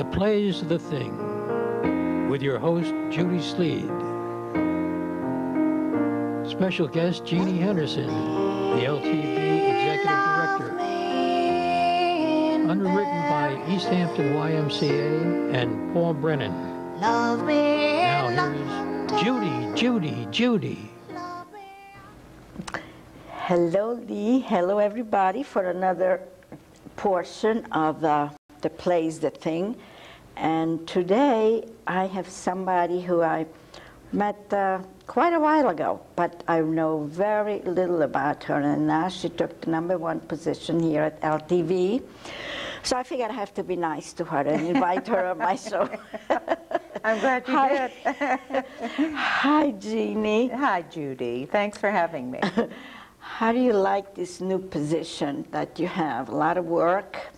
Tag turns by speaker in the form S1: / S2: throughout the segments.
S1: The Play's The Thing, with your host, Judy Sleed. Special guest, Genie Henderson, the LTV Executive Director. Underwritten by East Hampton YMCA and Paul Brennan. Now here's Judy.
S2: Hello, Lee. Hello, everybody, for another portion of The Play's The Thing. And today I have somebody who I met quite a while ago, but I know very little about her, and now she took the #1 position here at LTV. So I figured I have to be nice to her and invite her on my show.
S3: I'm glad you did.
S2: Hi, Jeannie.
S3: Hi, Judy. Thanks for having me.
S2: How do you like this new position that you have? A lot of work?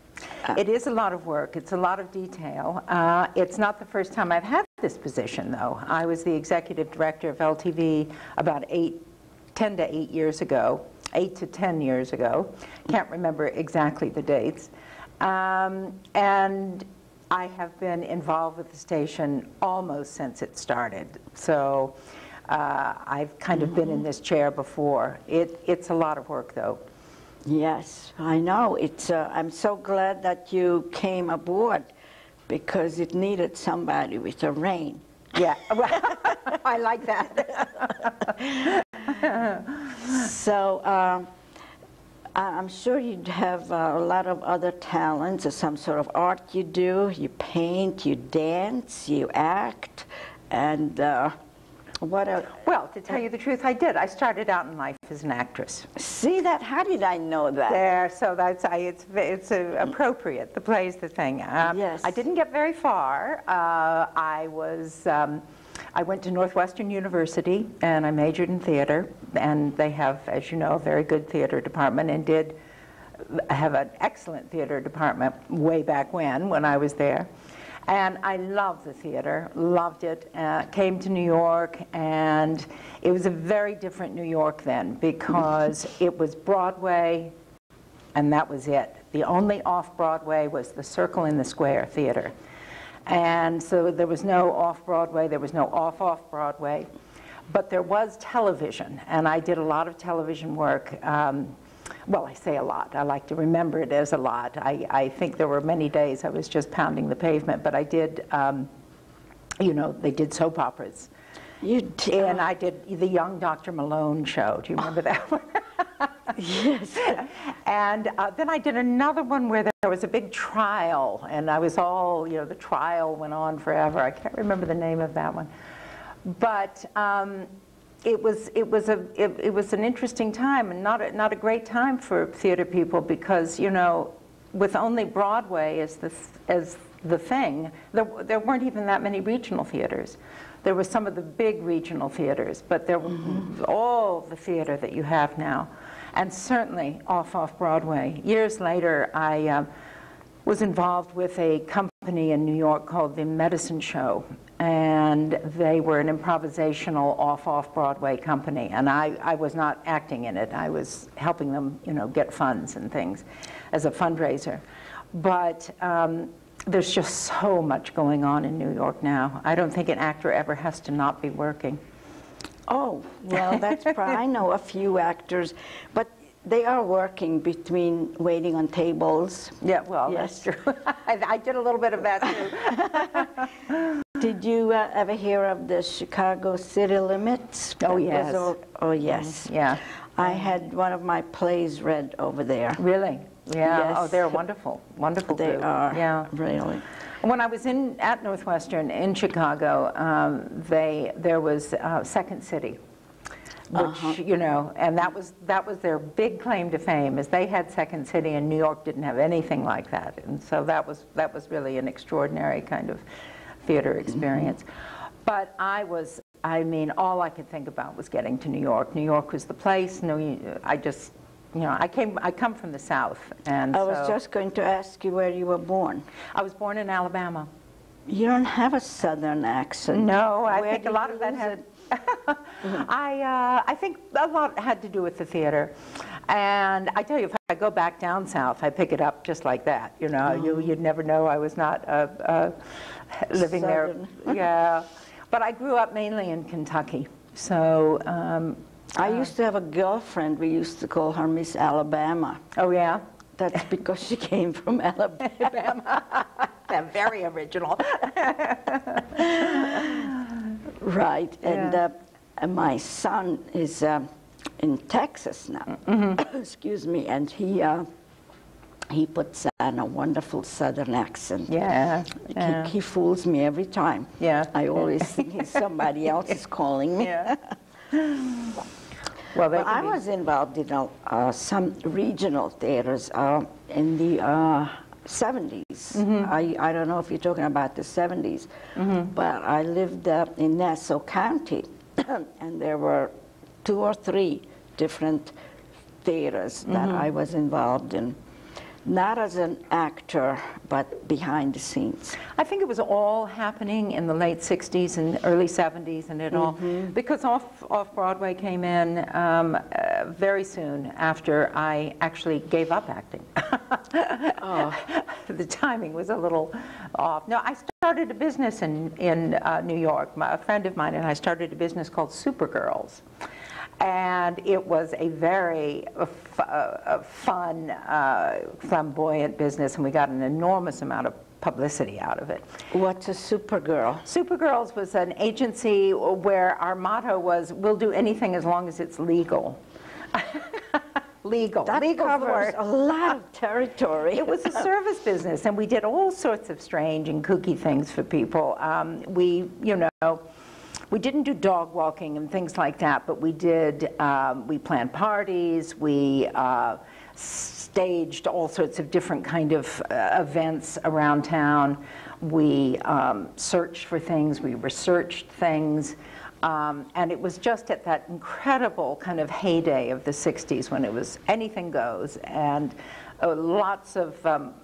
S3: It is a lot of work. It's a lot of detail. It's not the first time I've had this position, though. I was the executive director of LTV about 10 to 8 years ago, 8 to 10 years ago. Can't remember exactly the dates. And I have been involved with the station almost since it started. So I've kind of been in this chair before. It's a lot of work, though.
S2: Yes, I know. I'm so glad that you came aboard because it needed somebody with a rein.
S3: Yeah, I like that.
S2: So I'm sure you'd have a lot of other talents or some sort of art you do. You paint, you dance, you act, and
S3: Well, to tell you the truth, I did. I started out in life as an actress.
S2: See that? How did I know that?
S3: There, so it's appropriate. The Play's The Thing.
S2: Yes.
S3: I didn't get very far. I went to Northwestern University and I majored in theater, and they have, as you know, a very good theater department, and did have an excellent theater department way back when I was there. And I loved the theater, loved it, came to New York, and it was a very different New York then because it was Broadway, and that was it. The only off-Broadway was the Circle in the Square Theater. And so there was no off-Broadway, there was no off-Broadway, but there was television, and I did a lot of television work. Well, I say a lot. I like to remember it as a lot. I think there were many days I was just pounding the pavement, but I did, you know, they did soap operas. And I did the Young Dr. Malone show. Do you remember that one?
S2: Yes.
S3: And then I did another one where there was a big trial, and I was all, you know, the trial went on forever. I can't remember the name of that one. But it was an interesting time, and not a great time for theater people because, you know, with only Broadway as the thing, there weren't even that many regional theaters. There were some of the big regional theaters, but there were all the theater that you have now, and certainly off Broadway. Years later, I was involved with a company in New York called the Medicine Show, and they were an improvisational off-Broadway company, and I was not acting in it. I was helping them, you know, get funds and things as a fundraiser. But there's just so much going on in New York now. I don't think an actor ever has to not be working.
S2: Oh, well, that's probably, I know a few actors, but they are working between waiting on tables.
S3: Yeah, well,
S2: yes.
S3: That's true. I did a little bit of that, too.
S2: Did you ever hear of the Chicago city limits?
S3: Oh, yes.
S2: Oh, yes.
S3: Yeah.
S2: I had one of my plays read over there.
S3: Really? Yeah.
S2: Yes.
S3: Oh, they're wonderful. Wonderful
S2: They
S3: group.
S2: are.
S3: Yeah.
S2: Really.
S3: When I was at Northwestern in Chicago, there was Second City, which you know, and that was their big claim to fame, is they had Second City, and New York didn't have anything like that, and so that was really an extraordinary kind of theater experience. But I mean, all I could think about was getting to New York. New York was the place. I come from the South, and
S2: I was just going to ask you where you were born.
S3: I was born in Alabama.
S2: You don't have a Southern accent.
S3: No, I
S2: Where
S3: think a
S2: did
S3: lot
S2: you
S3: of that
S2: lose
S3: had.
S2: it?
S3: I think a lot had to do with the theater. And I tell you, if I go back down south, I pick it up just like that. You know, you'd never know I was not living
S2: Southern.
S3: there. Yeah, but I grew up mainly in Kentucky. So
S2: I used to have a girlfriend. We used to call her Miss Alabama.
S3: oh yeah,
S2: That's because she came from Alabama.
S3: they're very original.
S2: Right,
S3: Yeah.
S2: and my son is in Texas now. Excuse me, and he puts on a wonderful Southern accent.
S3: Yeah,
S2: He fools me every time.
S3: Yeah.
S2: I always think he's somebody else is calling me.
S3: yeah. Well, they
S2: Well, I
S3: can be-
S2: was involved in some regional theaters in the 70s. I don't know if you're talking about the 70s, but I lived in Nassau County, and there were 2 or 3 different theaters that I was involved in. Not as an actor, but behind the scenes.
S3: I think it was all happening in the late 60s and early 70s and it all, because Off-Broadway came in very soon after I actually gave up acting. The timing was a little off. No, I started a business in New York. A friend of mine and I started a business called Supergirls. And it was a very fun, flamboyant business, and we got an enormous amount of publicity out of it.
S2: What's a Supergirl?
S3: Supergirls was an agency where our motto was, we'll do anything as long as it's legal. Legal.
S2: That
S3: Legal
S2: covers a lot of territory.
S3: It was a service business, and we did all sorts of strange and kooky things for people. We didn't do dog walking and things like that, but we did, we planned parties, we staged all sorts of different kind of events around town. We searched for things, we researched things, and it was just at that incredible kind of heyday of the 60s when it was anything goes, and lots of fun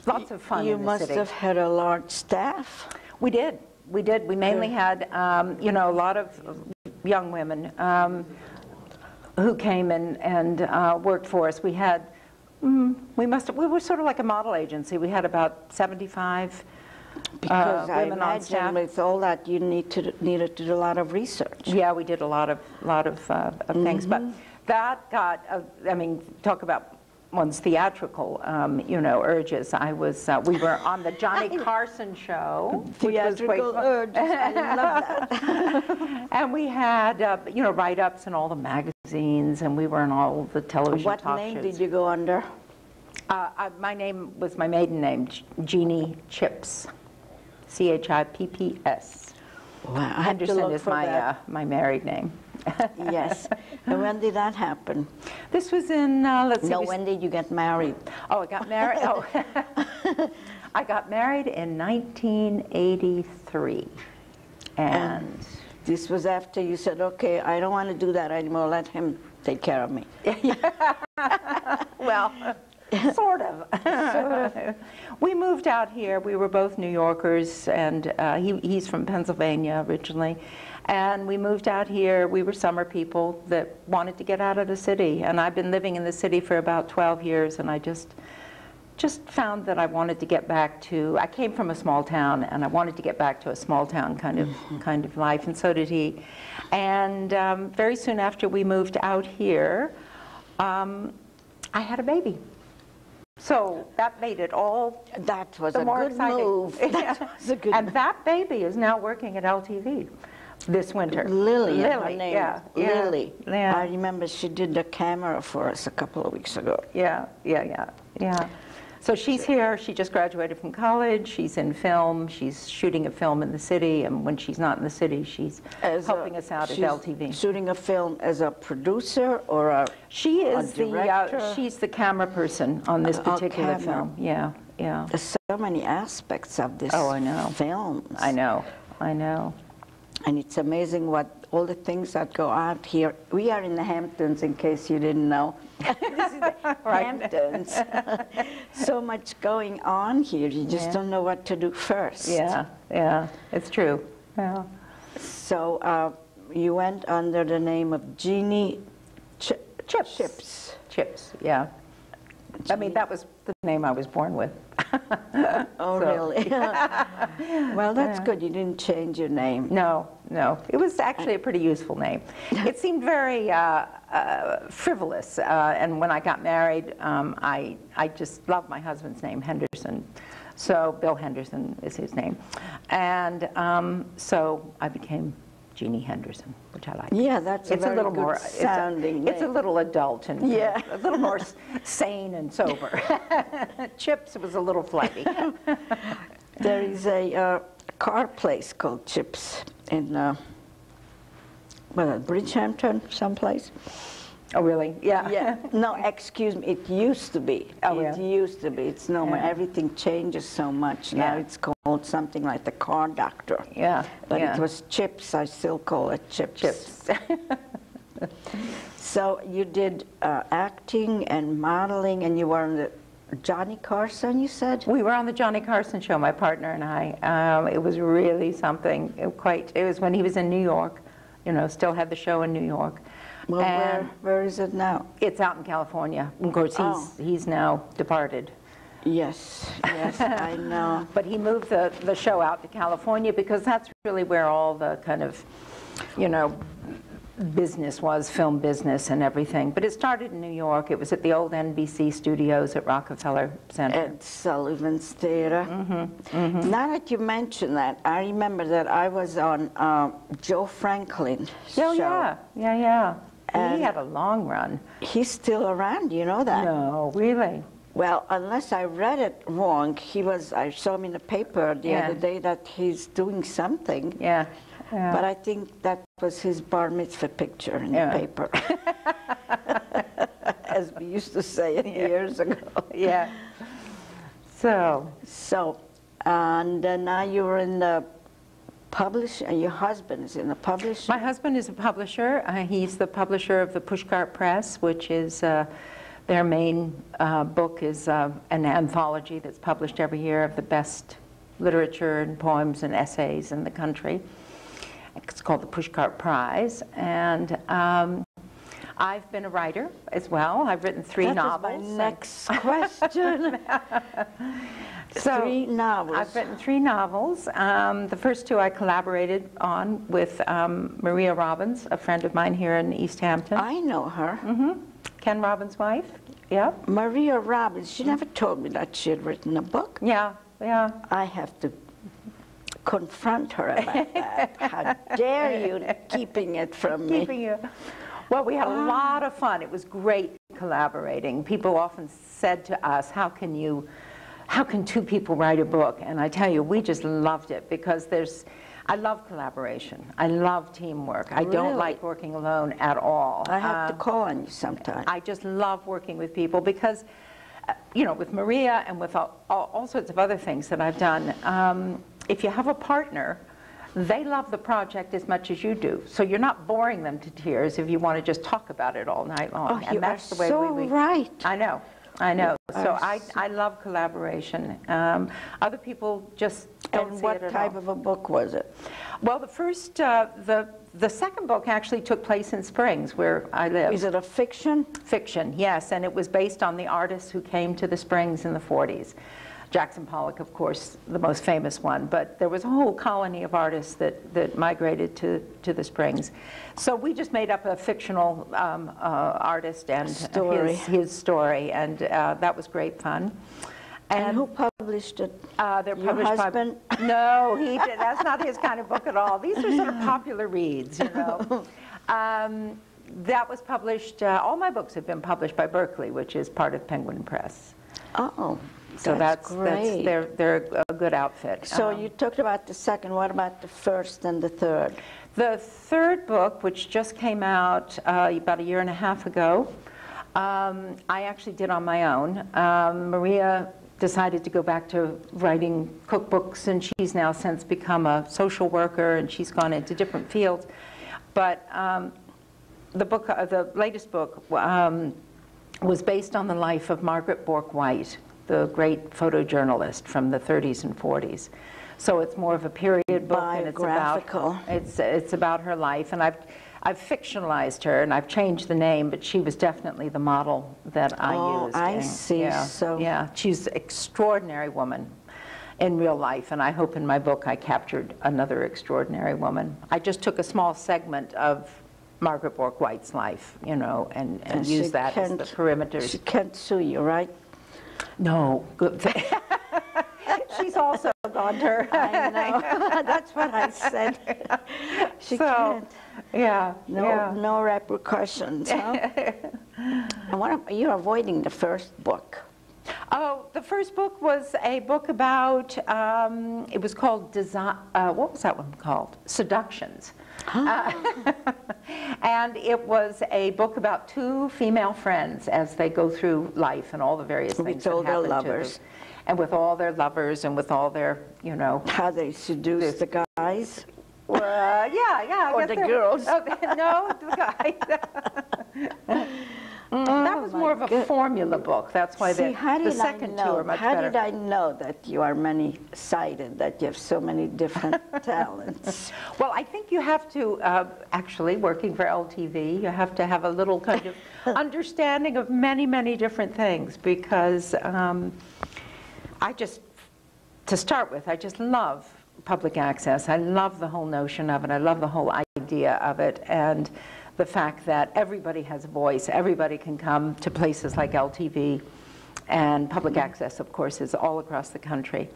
S2: You
S3: in the
S2: must
S3: city.
S2: have had a large staff.
S3: We did. We did. We mainly had, a lot of young women who came and worked for us. We had, we were sort of like a model agency. We had about 75
S2: Because I
S3: women on staff.
S2: imagine with all that you needed to do a lot of research.
S3: Yeah, we did a lot of things. But that got, talk about one's theatrical, urges. We were on the Johnny Carson show. which was great
S2: Theatrical
S3: fun.
S2: urges, I love that.
S3: And we had, write-ups in all the magazines, and we were in all the television
S2: What
S3: talk
S2: name
S3: shows.
S2: did you go under?
S3: My name was my maiden name, Genie Chips, Chipps.
S2: Well, I have to
S3: Henderson
S2: look
S3: is
S2: for that.
S3: my married name.
S2: Yes. And when did that happen?
S3: This was in, let's see.
S2: No, when did you get married?
S3: Oh, I got married. I got married in 1983, and
S2: This was after you said, okay, I don't want to do that anymore, let him take care of me.
S3: well, sort of. We moved out here. We were both New Yorkers, and he's from Pennsylvania originally. And we moved out here. We were summer people that wanted to get out of the city. And I've been living in the city for about 12 years, and I just found that I wanted to get back to, I came from a small town, and I wanted to get back to a small town kind of life, and so did he. And very soon after we moved out here, I had a baby. So that made it all
S2: That was
S3: the
S2: a
S3: more
S2: good
S3: exciting.
S2: move. That was a good
S3: And
S2: move.
S3: that baby is now working at LTV this winter.
S2: Lily, her name.
S3: yeah.
S2: Lily.
S3: Yeah.
S2: I remember she did the camera for us a couple of weeks ago.
S3: Yeah. So she's here. She just graduated from college. She's in film. She's shooting a film in the city, and when she's not in the city, she's helping us out at
S2: she's
S3: LTV.
S2: Shooting a film as a producer or a
S3: She is
S2: director?
S3: she's the camera person on this particular
S2: camera.
S3: film. Yeah.
S2: There's so many aspects of this
S3: Oh, I know.
S2: films.
S3: I know.
S2: And it's amazing what all the things that go out here. We are in the Hamptons, in case you didn't know. This is the Hamptons. So much going on here. You just don't know what to do first.
S3: Yeah. It's true. Yeah.
S2: So you went under the name of Genie Chips.
S3: Chips, yeah. I mean, that was the name I was born with.
S2: Oh, really? Well, that's good. You didn't change your name.
S3: No, no. It was actually a pretty useful name. It seemed very frivolous. And when I got married, I just loved my husband's name, Henderson. So Bill Henderson is his name. And so I became Genie Henderson, which I like.
S2: Yeah, that's
S3: it's
S2: a very
S3: little
S2: good
S3: more
S2: sounding name.
S3: It's a little adult and
S2: yeah.
S3: a little more sane and sober. Chips was a little flighty.
S2: There is a car place called Chips in Bridgehampton, someplace.
S3: Oh, really? Yeah.
S2: Yeah. No, excuse me. It used to be.
S3: Oh,
S2: it used to be. It's no more.
S3: Yeah.
S2: Everything changes so much now.
S3: Yeah.
S2: It's called something like the Car Doctor.
S3: Yeah.
S2: But
S3: yeah.
S2: it was Chips. I still call it Chips.
S3: Chips.
S2: So you did acting and modeling, and you were on the Johnny Carson, you said?
S3: We were on the Johnny Carson show, my partner and I. It was really something. It was when he was in New York. You know, still had the show in New York.
S2: Well, where is it now?
S3: It's out in California. Of course, he's now departed.
S2: Yes, yes, I know.
S3: But he moved the show out to California because that's really where all the kind of, you know, business was, film business and everything. But it started in New York. It was at the old NBC studios at Rockefeller Center.
S2: At Sullivan's Theater. Now that you mention that, I remember that I was on Joe Franklin's show.
S3: Oh, yeah, yeah, yeah.
S2: And
S3: he had a long run.
S2: He's still around, you know that?
S3: No, really?
S2: Well, unless I read it wrong, I saw him in the paper the other day that he's doing something.
S3: Yeah. Yeah.
S2: But I think that was his bar mitzvah picture in the paper. As we used to say it years ago.
S3: Yeah. So,
S2: and now you're in the publisher, your husband is in the publisher?
S3: my husband is a publisher. He's the publisher of the Pushcart Press, which is their main book is an anthology that's published every year of the best literature and poems and essays in the country. It's called the Pushcart Prize, and I've been a writer as well. I've written 3 novels.
S2: That was my next question.
S3: So
S2: 3 novels.
S3: I've written 3 novels. The first 2 I collaborated on with Maria Robbins, a friend of mine here in East Hampton.
S2: I know her.
S3: Ken Robbins' wife. Yeah.
S2: Maria Robbins. She never told me that she had written a book.
S3: Yeah. Yeah.
S2: I have to confront her about that. How dare you keeping it from me?
S3: Well, we had a lot of fun. It was great collaborating. People often said to us, how can 2 people write a book? And I tell you, we just loved it because I love collaboration. I love teamwork. I don't like working alone at all.
S2: I have to call on you sometime.
S3: I just love working with people because, you know, with Maria and with all sorts of other things that I've done, if you have a partner, they love the project as much as you do. So you're not boring them to tears if you want to just talk about it all night long.
S2: Oh, you are so right.
S3: I know. I know. So I love collaboration. Other people just don't see it at all.
S2: And what type of a book was it?
S3: Well, the first, the second book actually took place in Springs, where I live.
S2: Is it a fiction?
S3: Fiction, yes, and it was based on the artists who came to the Springs in the 40s. Jackson Pollock, of course, the most famous one, but there was a whole colony of artists that migrated to the Springs. So we just made up a fictional artist and his story, and that was great fun.
S2: And who published it?
S3: They're
S2: Your
S3: published
S2: husband?
S3: No, he did. That's not his kind of book at all. These are sort of popular reads, you know. That was published, all my books have been published by Berkeley, which is part of Penguin Press.
S2: Oh.
S3: So that's
S2: great.
S3: They're a good outfit.
S2: So you talked about the second. What about the first and the third?
S3: The third book, which just came out about 1.5 years ago, I actually did on my own. Maria decided to go back to writing cookbooks, and she's now since become a social worker, and she's gone into different fields. But the latest book was based on the life of Margaret Bourke-White, the great photojournalist from the 30s and 40s. So it's more of a period book, and it's about her life. And I've I've fictionalized her and I've changed the name, but she was definitely the model that I used.
S2: Oh, I
S3: And,
S2: see.
S3: Yeah,
S2: So
S3: yeah, she's an extraordinary woman in real life, and I hope in my book I captured another extraordinary woman. I just took a small segment of Margaret Bourke-White's life, you know, and used that as the perimeters.
S2: She can't sue you, right?
S3: No, good thing. She's also gone her.
S2: I know. That's what I said. She can't.
S3: Yeah.
S2: No repercussions, huh? You're avoiding the first book.
S3: Oh, the first book was a book about, it was called, what was that one called? Seductions. And it was a book about two female friends as they go through life and all the various things that happen to them. And with all their lovers and with all their, you know.
S2: How they seduce the guys?
S3: Yeah.
S2: Or the girls?
S3: Oh, no, the guys. That was more of a formula book. That's why the second two are much better.
S2: How did I know that you are many-sided, that you have so many different talents?
S3: Well, I think you have to, actually, working for LTV, you have to have a little kind of understanding of many, many different things, because to start with, I just love public access. I love the whole notion of it. I love the whole idea of it. And the fact that everybody has a voice, everybody can come to places like LTV, and public access, of course, is all across the country.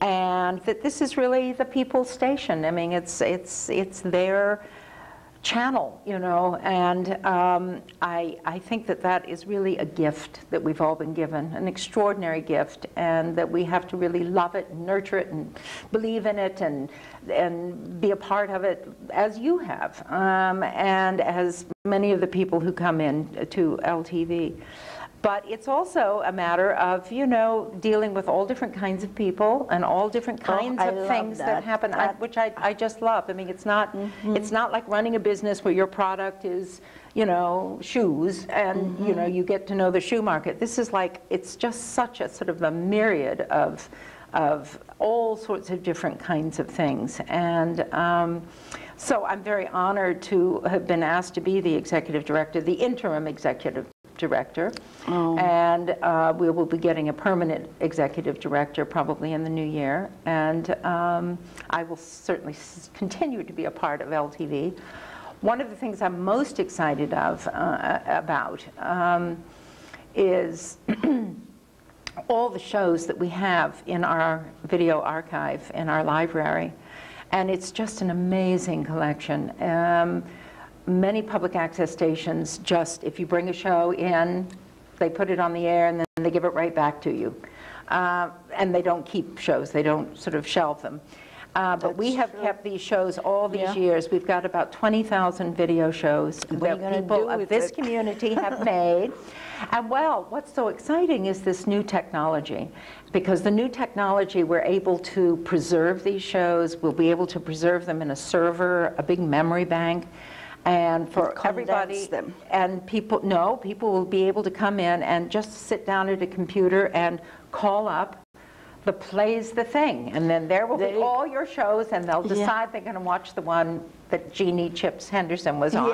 S3: And that this is really the people's station. I mean, it's their channel, you know, and I think that that is really a gift that we've all been given, an extraordinary gift, and that we have to really love it and nurture it and believe in it and be a part of it, as you have, and as many of the people who come in to LTV. But it's also a matter of, you know, dealing with all different kinds of people and all different kinds of things that happen, which I just love. I mean, it's not like running a business where your product is, you know, shoes, and you know, you get to know the shoe market. This is like, it's just such a sort of a myriad of all sorts of different kinds of things. And so I'm very honored to have been asked to be the executive director, the interim executive director, and we will be getting a permanent executive director probably in the new year, and I will certainly continue to be a part of LTV. One of the things I'm most excited about is all the shows that we have in our video archive in our library, and it's just an amazing collection. Many public access stations just, if you bring a show in, they put it on the air and then they give it right back to you. And they don't keep shows, they don't sort of shelve them. But we have kept these shows all these years. We've got about 20,000 video shows that people of this community have made. And well, what's so exciting is this new technology. Because the new technology, we're able to preserve these shows. We'll be able to preserve them in a server, a big memory bank. And for everybody, and people will be able to come in and just sit down at a computer and call up the Plays the Thing, and then there will be all your shows, and they'll decide they're going to watch the one that Genie Henderson was on,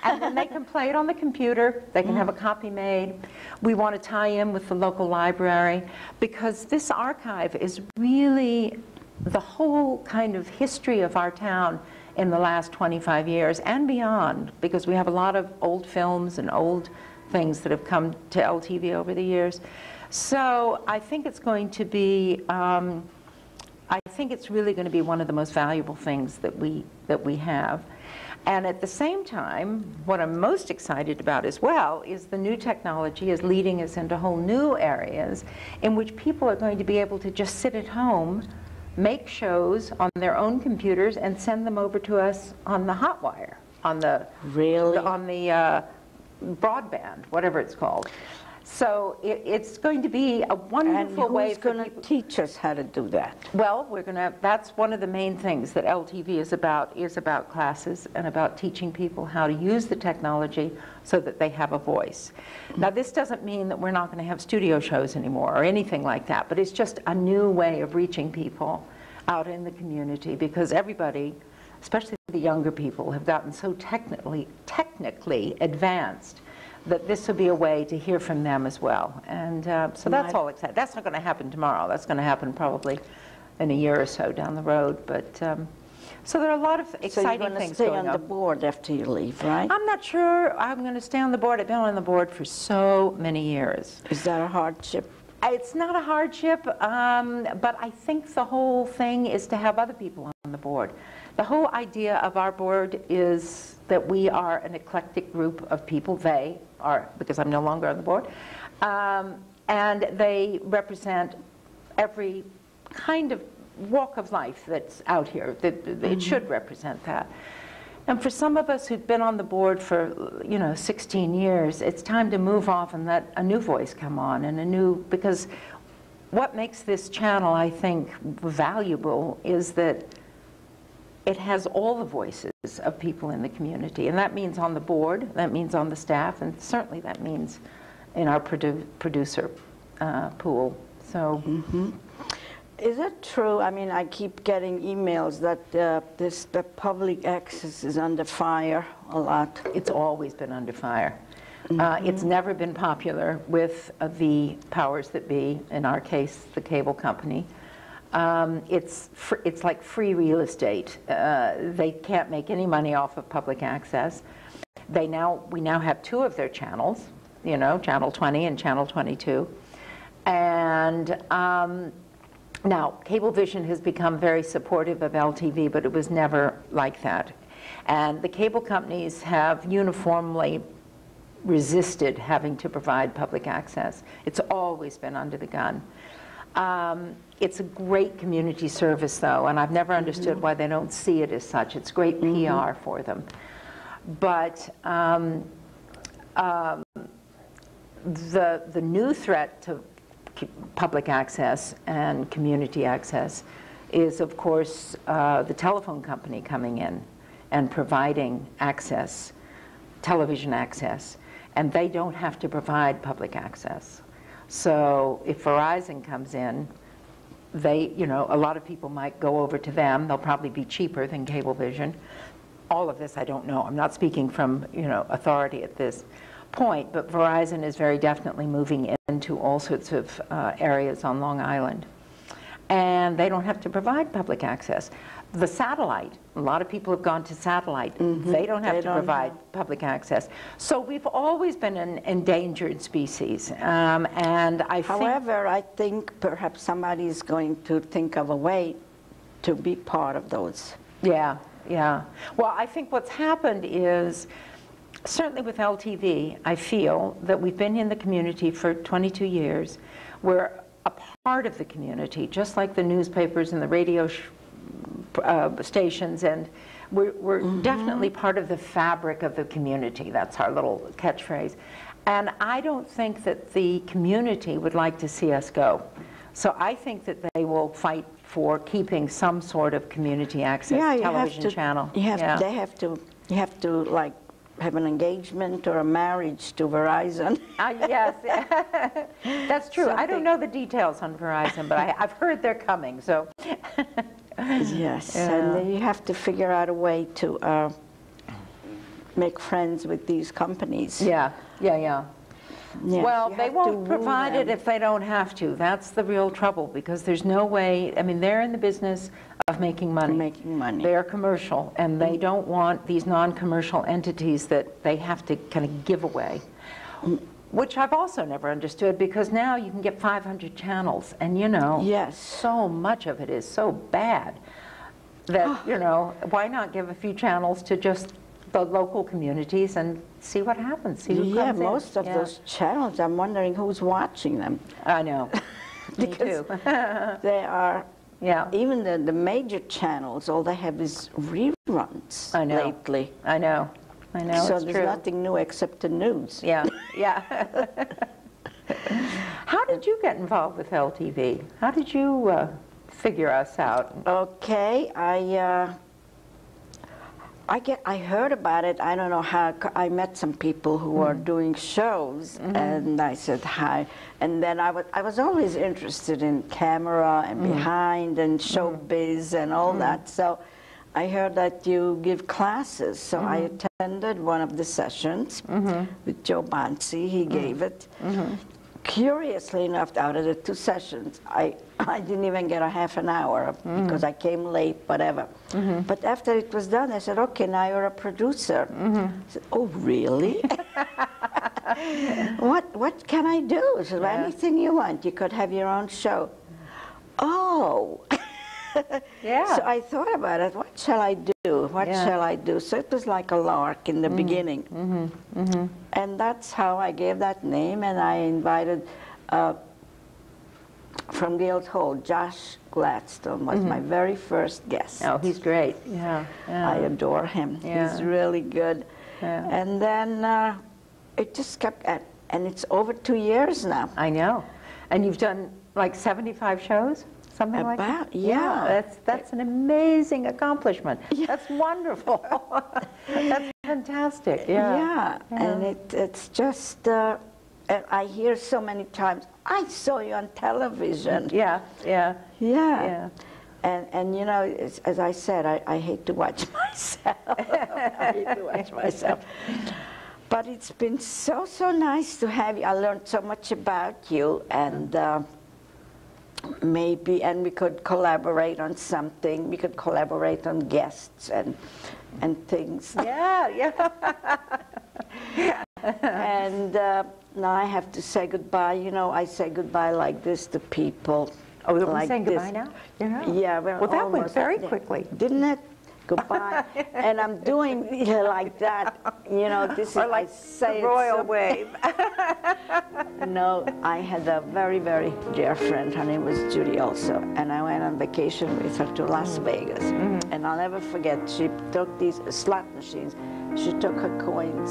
S3: and then they can play it on the computer. They can have a copy made. We want to tie in with the local library, because this archive is really the whole kind of history of our town in the last 25 years and beyond, because we have a lot of old films and old things that have come to LTV over the years. So I think it's going to be, I think it's really going to be one of the most valuable things that we have. And at the same time, what I'm most excited about as well is the new technology is leading us into whole new areas in which people are going to be able to just sit at home, make shows on their own computers, and send them over to us on the hot wire, on the broadband, whatever it's called. So it's going to be a wonderful way for people.
S2: And who's going to teach us how to do that?
S3: Well, that's one of the main things that LTV is about classes and about teaching people how to use the technology so that they have a voice. Now, this doesn't mean that we're not going to have studio shows anymore or anything like that, but it's just a new way of reaching people out in the community, because everybody, especially the younger people have gotten so technically advanced that this would be a way to hear from them as well. And so that's all exciting. That's not going to happen tomorrow. That's going to happen probably in a year or so down the road. But so there are a lot of exciting things going on. So you're going to stay on the board after you leave, right? I'm not sure I'm going to stay on the board. I've been on the board for so many years.
S2: Is that a hardship?
S3: It's not a hardship, but I think the whole thing is to have other people on the board. The whole idea of our board is that we are an eclectic group of people. They are, because I'm no longer on the board, and they represent every kind of walk of life that's out here. It should represent that. And for some of us who've been on the board for, 16 years, it's time to move off and let a new voice come on, and because what makes this channel, I think, valuable is that it has all the voices of people in the community, and that means on the board, that means on the staff, and certainly that means in our producer pool. So.
S2: Is it true? I mean, I keep getting emails that the public access is under fire a lot.
S3: It's always been under fire. It's never been popular with the powers that be, in our case, the cable company. It's like free real estate. They can't make any money off of public access. We now have two of their channels, Channel 20 and Channel 22. And now, Cablevision has become very supportive of LTV, but it was never like that. And the cable companies have uniformly resisted having to provide public access. It's always been under the gun. It's a great community service, though, and I've never understood why they don't see it as such. It's great PR for them. But the new threat to public access and community access is, of course, the telephone company coming in and providing access, television access, and they don't have to provide public access. So if Verizon comes in, a lot of people might go over to them. They'll probably be cheaper than Cablevision. All of this I don't know. I'm not speaking from, authority at this point, but Verizon is very definitely moving into all sorts of areas on Long Island. And they don't have to provide public access. The satellite, a lot of people have gone to satellite. They don't have to provide public access. So we've always been an endangered species. However,
S2: I think perhaps somebody is going to think of a way to be part of those.
S3: Yeah. Well, I think what's happened is, certainly with LTV, I feel that we've been in the community for 22 years. We're a part of the community, just like the newspapers and the radio stations, and we're definitely part of the fabric of the community. That's our little catchphrase. And I don't think that the community would like to see us go. So I think that they will fight for keeping some sort of community access television channel.
S2: You have to like have an engagement or a marriage to Verizon.
S3: Yes, that's true. I don't know the details on Verizon, but I've heard they're coming. So
S2: yes, and then you have to figure out a way to make friends with these companies.
S3: Yeah.
S2: Yes,
S3: well, they won't provide it if they don't have to. That's the real trouble, because there's no way. I mean, they're in the business of making money. They're commercial, and they don't want these non-commercial entities that they have to kind of give away, which I've also never understood, because now you can get 500 channels, and so much of it is so bad that, why not give a few channels to just the local communities and see what happens, see who comes in.
S2: Most of those channels, I'm wondering who's watching them.
S3: I know. Me too.
S2: They are, even the major channels, all they have is reruns lately.
S3: I know.
S2: So there's nothing new except the news.
S3: Yeah. How did you get involved with LTV? How did you figure us out?
S2: Okay, I heard about it. I don't know how. I met some people who were doing shows, and I said hi. And then I was always interested in camera and behind and showbiz and all that. So I heard that you give classes, so I attended one of the sessions with Joe Bansi. He gave it. Curiously enough, out of the 2 sessions, I didn't even get a half an hour because I came late, whatever. But after it was done, I said, okay, now you're a producer. I said, oh, really? What can I do? She said, anything you want. You could have your own show. Oh.
S3: Yeah.
S2: So I thought about it. What shall I do? What shall I do? So it was like a lark in the beginning. And that's how I gave that name, and I invited from Guildhall, Josh Gladstone was my very first guest.
S3: Oh, he's great. Yeah.
S2: I adore him.
S3: Yeah.
S2: He's really good.
S3: Yeah.
S2: And then it just kept, and it's over 2 years now.
S3: I know. And you've done like 75 shows? Something like that?
S2: Yeah.
S3: That's an amazing accomplishment. Yeah. That's wonderful. That's fantastic. Yeah.
S2: And it's just, and I hear so many times, I saw you on television.
S3: Yeah.
S2: And you know, as I said, I hate to watch myself. I hate to watch myself. But it's been so nice to have you. I learned so much about you, and maybe, and we could collaborate on something. We could collaborate on guests and things.
S3: Yeah.
S2: And now I have to say goodbye. You know, I say goodbye like this to people.
S3: Oh, we're
S2: like
S3: saying goodbye now?
S2: Yeah,
S3: well, that went very quickly.
S2: Didn't it? Goodbye. And I'm doing like that. You know, this is
S3: like
S2: I say
S3: the royal wave.
S2: No, I had a very, very dear friend. Her name was Judy also. And I went on vacation with her to Las Vegas. And I'll never forget, she took these slot machines. She took her coins.